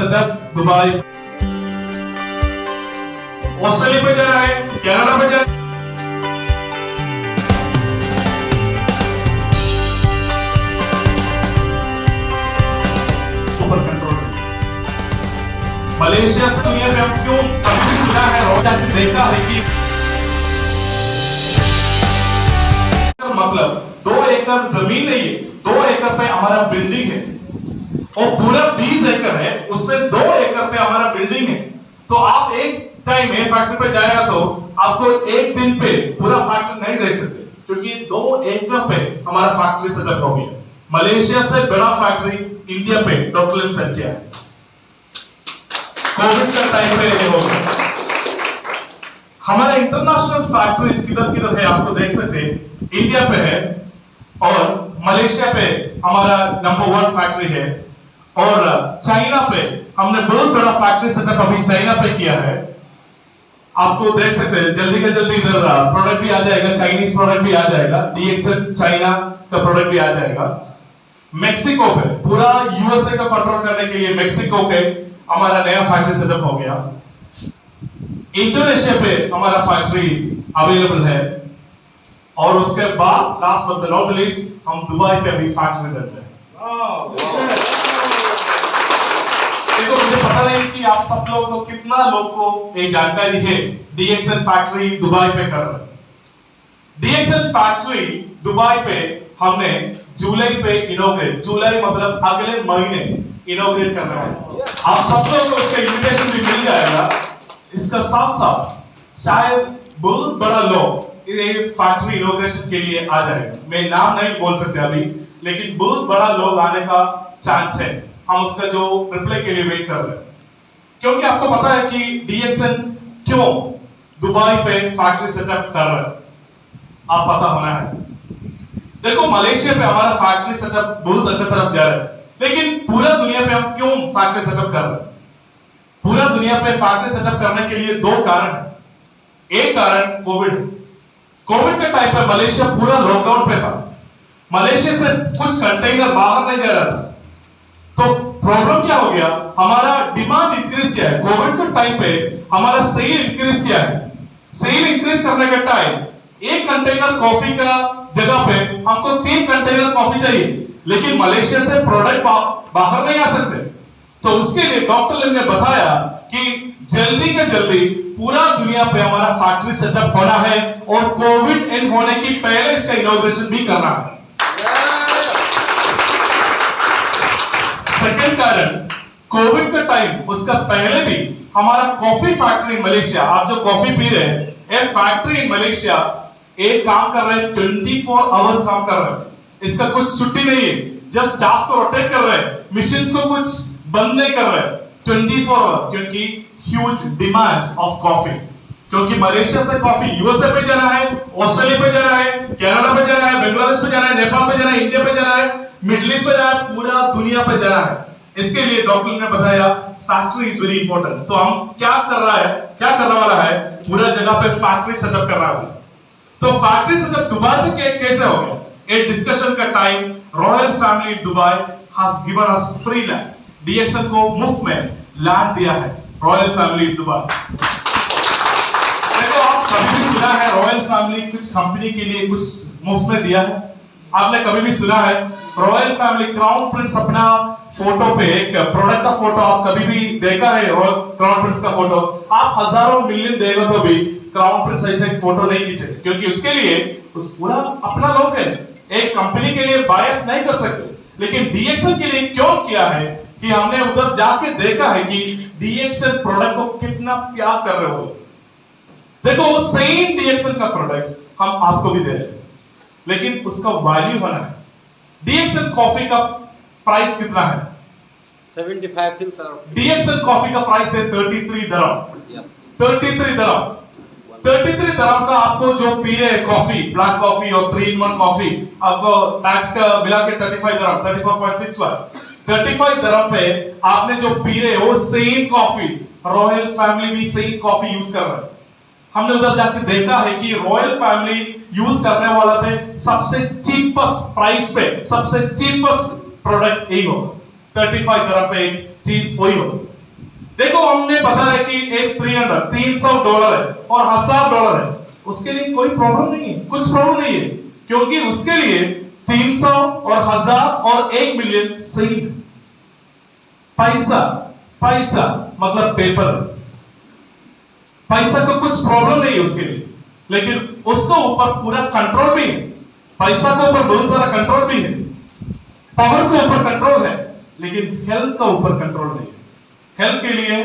Setup Dubai. Australia पे जाना है, कनाडा पे जाना है, ऊपर कंट्रोल। मलेशिया से दुनिया में हम क्यों कभी सुना है रोजा से देखा है कि मतलब 2 एकड़ जमीन नहीं है, 2 एकड़ पे हमारा बिल्डिंग है और पूरा 20 एकड़ है, उसमें 2 एकड़ पे हमारा बिल्डिंग है। तो आप एक टाइम में फैक्ट्री पे जाएगा तो आपको एक दिन पे पूरा फैक्ट्री नहीं देख सकते, क्योंकि 2 एकड़ पे हमारा फैक्ट्री सेटअप हो गया। मलेशिया से बड़ा फैक्ट्री इंडिया पे डॉक्टर लिम सेट किया है। कोविड का टाइम पे ये हो गया। हमारा इंटरनेशनल फैक्ट्रीज किधर किधर है आपको देख सकते हैं। इंडिया पे है और मलेशिया पे हमारा नंबर 1 फैक्ट्री है और चाइना पे हमने बहुत बड़ा फैक्ट्री सेटअप अभी चाइना पे किया है। आपको देख सकते हैं जल्दी का जल्दी इधर प्रोडक्ट भी आ जाएगा, चाइनीज प्रोडक्ट भी आ जाएगा, डीएक्सएल चाइना का प्रोडक्ट भी आ जाएगा। मेक्सिको पे पूरा यूएसए का कंट्रोल करने के लिए मेक्सिको पे हमारा नया फैक्ट्री सेटअप हो गया। इंडोनेशिया पे हमारा फैक्ट्री अवेलेबल है और उसके बाद लास्ट बट नॉट लीस्ट हम दुबई पे भी फैक्ट्री करते हैं। देखो मुझे पता नहीं कि आप सब लोग को कितना लोग को ये जानकारी है डीएक्सएल फैक्ट्री दुबई पे कर रहे हैं। डीएक्सएल फैक्ट्री दुबई पे हमने जुलाई पे इनॉग्रेट, जुलाई मतलब अगले महीने इनॉग्रेट करना है। आप सब लोग को उसका इन्विटेशन भी मिल जाएगा। इसका साथ साथ शायद बहुत बड़ा लोग ये फैक्ट्री इनॉग्रेशन के लिए आ जाएगा। मैं नाम नहीं बोल सकते अभी, लेकिन बहुत बड़ा लोग आने का चांस है। हम उसका जो रिप्लाई के लिए वेट कर रहे हैं, क्योंकि आपको पता है कि डीएक्सएल क्यों दुबई पे फैक्ट्री सेटअप कर रहे हैं, आप पता होना है। देखो मलेशिया पे हमारा फैक्ट्री सेटअप बहुत अच्छा तरफ जा रहा है, लेकिन पूरा दुनिया पे हम क्यों फैक्ट्री सेटअप कर रहे हैं? पूरा दुनिया पे फैक्ट्री सेटअप करने के लिए 2 कारण है। एक कारण कोविड। कोविड के टाइम पे मलेशिया पूरा लॉकडाउन पे था। मलेशिया से कुछ कंटेनर बाहर नहीं जा रहा था, तो प्रॉब्लम क्या हो गया, हमारा डिमांड इंक्रीज किया है। कोविड के टाइम पे हमारा सेल इंक्रीज किया है। सेल इंक्रीज करने के टाइम एक कंटेनर कॉफी का जगह पे हमको 3 कंटेनर कॉफी चाहिए, लेकिन मलेशिया से प्रोडक्ट बाहर नहीं आ सकते। तो उसके लिए डॉक्टर लिम ने बताया कि जल्दी के जल्दी पूरा दुनिया पे हमारा फैक्ट्री सेटअप होना है और कोविड एंड होने की पहले इसका इनॉग्रेशन भी करना है। सेकंड कारण, कोविड का टाइम उसका पहले भी हमारा कॉफी फैक्ट्री इन मलेशिया, आप जो कॉफी पी रहे हैं, एक फैक्ट्री इन मलेशिया एक काम कर रहे हैं, 24 आवर काम कर रहे हैं। इसका कुछ छुट्टी नहीं है, जस्ट स्टाफ को रोटेट कर रहे हैं, मशीन को कुछ बंद नहीं कर रहे हैं, 24 आवर, क्योंकि ह्यूज डिमांड ऑफ कॉफी। क्योंकि मलेशिया से कॉफी यूएसए पे जाना है, ऑस्ट्रेलिया पे जाना है, कनाडा पे जाना है, बांग्लादेश पे जाना है, नेपाल पे जाना है, इंडिया पे जाना है, मिडिल ईस्ट पे जाना है, पूरा दुनिया पे जाना है। इसके लिए डॉक्टर ने बताया फैक्ट्री इज वेरी इंपॉर्टेंट। तो हम क्या करने वाला है, पूरा जगह पे फैक्ट्री सेटअप कर रहा है। तो फैक्ट्री सेटअप दुबई पे कैसे हो गया? एक डिस्कशन का time, royal family Dubai has given us free land. DXL को मुफ्त में लैंड दिया है रॉयल फैमिली दुबई। देखो आप कभी भी सुना है रॉयल फैमिली कुछ कंपनी के लिए कुछ मुफ्त में दिया है? आपने कभी भी सुना है रॉयल फैमिली क्राउन प्रिंस अपना फोटो पे एक प्रोडक्ट का फोटो आप कभी भी देखा है? रॉयल क्राउन प्रिंस का फोटो आप हजारों मिलियन देगा तो भी क्राउन प्रिंस ऐसे फोटो नहीं खींचे, क्योंकि उसके लिए उस पूरा अपना लोग है, एक कंपनी के लिए बायस नहीं कर सकते। लेकिन डीएक्सएल के लिए क्यों किया है कि हमने उधर जाके देखा है कि डीएक्सएल प्रोडक्ट को कितना प्यार कर रहे हो। देखो सेम डीएक्सएल का प्रोडक्ट हम आपको भी दे रहे हैं, लेकिन उसका वैल्यू होना है। डीएक्सएल कॉफी का प्राइस कितना है? 75 fils are डीएक्सएल कॉफी का प्राइस है 33 दरम। 33 दरम। 33 दरम का आपको जो पी रहे कॉफी, ब्लैक कॉफी और 3-in-1 कॉफी, आपको टैक्स का मिला के 35 दरम, 34.61। 35 दरम पे आपने जो पी रहे हो सेम कॉफी, रॉयल फैमिली भी सेम कॉफी यूज कर रहा है। हमने उधर जाके देखा है कि रॉयल फैमिली यूज करने वाला पे सबसे चीपेस्ट प्राइस पे, सबसे चीपेस्ट प्रोडक्ट यही होगा। 35 दरम पे एक चीज वही होगा। देखो हमने बताया कि एक $300 है और $1000 है, उसके लिए कोई प्रॉब्लम नहीं है, कुछ प्रॉब्लम नहीं है, क्योंकि उसके लिए 300 और 1000 और 1 मिलियन सही है। पैसा पैसा मतलब पेपर, पैसा को कुछ प्रॉब्लम नहीं है उसके लिए, लेकिन उसको ऊपर पूरा कंट्रोल भी है। पैसा के ऊपर बहुत सारा कंट्रोल भी है, पावर के ऊपर कंट्रोल है, लेकिन हेल्थ का ऊपर कंट्रोल नहीं है। हेल्थ के लिए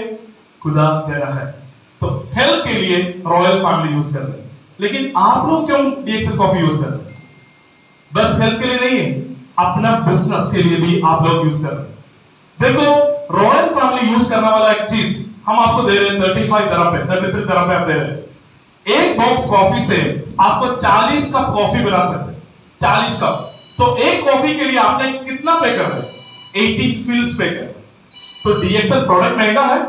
खुदा दे रहा है, तो हेल्थ के लिए रॉयल फैमिली यूज कर रहे हैं। लेकिन आप लोग क्यों डीएक्सएल कॉफी यूज कर रहे हैं? बस हेल्थ के लिए नहीं है, अपना बिजनेस के लिए भी आप लोग यूज कर रहे हैं। देखो रॉयल फैमिली यूज करने वाला एक चीज हम आपको दे रहे हैं 33 तरह पे आप दे रहे हैं। एक बॉक्स कॉफी से आपको 40 कप कॉफी बना सकते हैं, 40 कप। तो एक कॉफी के लिए आपने कितना पे कर रहे हैं? 80 फिल्स पे कर रहे हैं। तो डीएक्सएल प्रोडक्ट महंगा है?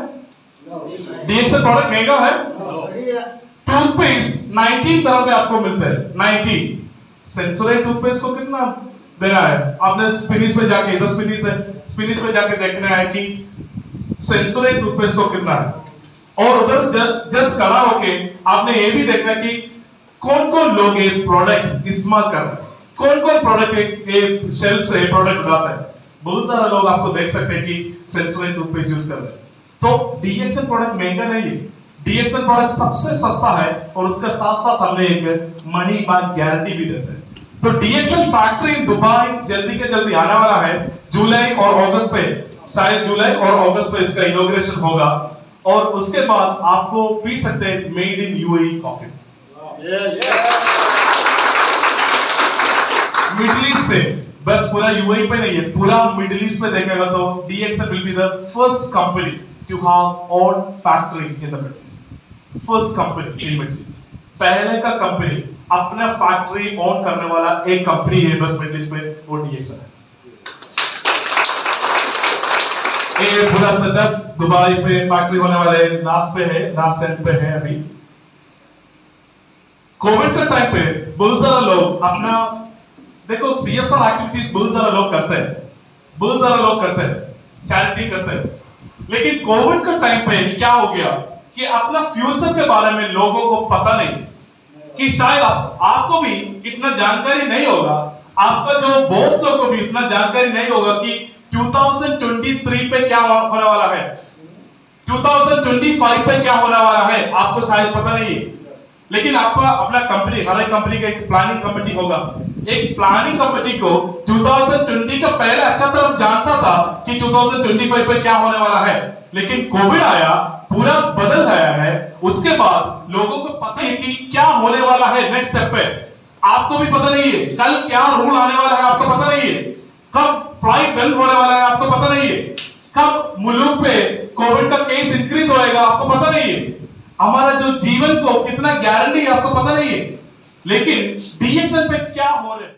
डीएक्सएल प्रोडक्ट महंगा है? टूथपेस्ट 19 तरह पे आपको मिलता है, 19। सेंसोडाइन टूथपेस्ट को कितना देना है? आपने स्पिनिश पे जाके, तो स्पिनिश पे जाके देखना है कि सेंसोडाइन टूथपेस्ट को कितना है। और उधर जस्ट खड़ा होके आपने ये भी देखना है कि कौन कौन लोग ये प्रोडक्ट इस्तेमाल कर रहे हैं, कौन कौन प्रोडक्ट एक शेल्फ से प्रोडक्ट उठाता है। बहुत सारा लोग आपको देख सकते हैं कि सेंसोडाइन टूथपेस्ट यूज कर रहे हैं। तो डीएक्सएल प्रोडक्ट महंगा नहीं है, डीएक्सएल प्रोडक्ट सबसे सस्ता है, और उसके साथ साथ हमने एक मनी बैक गारंटी भी देते हैं। तो डीएक्सएल फैक्ट्री दुबई जल्दी के जल्दी आने वाला है, जुलाई और अगस्त पे, शायद जुलाई और अगस्त पे इसका इनॉग्रेशन होगा, और उसके बाद आपको पी सकते हैं made in UAE coffee. Middle east पे, बस पूरा यूएई पे नहीं है, पूरा मिडिल ईस्ट पे देखेगा तो DXL will be the first company to have own factory in the middle east. First company in middle east, पहले का कंपनी अपना फैक्ट्री ओन करने वाला एक कंपनी है बस मिडिल ईस्ट में, वो डीएक्सएल है। ये पूरा सेटअप दुबई पे फैक्ट्री होने वाले लास्ट एंड पे है अभी। कोविड के टाइम पे बहुत सारा लोग अपना, देखो सीएसआर एक्टिविटीज बहुत सारा लोग करते हैं, चैरिटी करते हैं, लेकिन कोविड के टाइम पे क्या हो गया कि अपना फ्यूचर के बारे में लोगों को पता नहीं, कि शायद आपको भी इतना जानकारी नहीं होगा, आपका जो बॉस लोग को भी इतना जानकारी नहीं होगा कि 2023 पे क्या होने वाला है, 2025 पे क्या होने वाला है, आपको शायद पता नहीं है। लेकिन आपका अपना कंपनी, हर एक कंपनी का एक प्लानिंग कमेटी होगा। एक प्लानिंग कमेटी को 2020 का पहले अच्छा तरह जानता था कि 2025 पे क्या होने वाला है, लेकिन कोविड आया, पूरा बदल गया है। उसके बाद लोगों को पता है कि क्या होने वाला है नेक्स्ट स्टेप पे, आपको भी पता नहीं है। कल क्या रूल आने वाला है आपको पता नहीं है, कब फ्लाइट बंद होने वाला है आपको पता नहीं है, कब मुल्क पे कोविड का केस इंक्रीज होएगा आपको पता नहीं है, हमारा जो जीवन को कितना गारंटी है आपको पता नहीं है। लेकिन डीएक्सएल पे क्या हो रहा है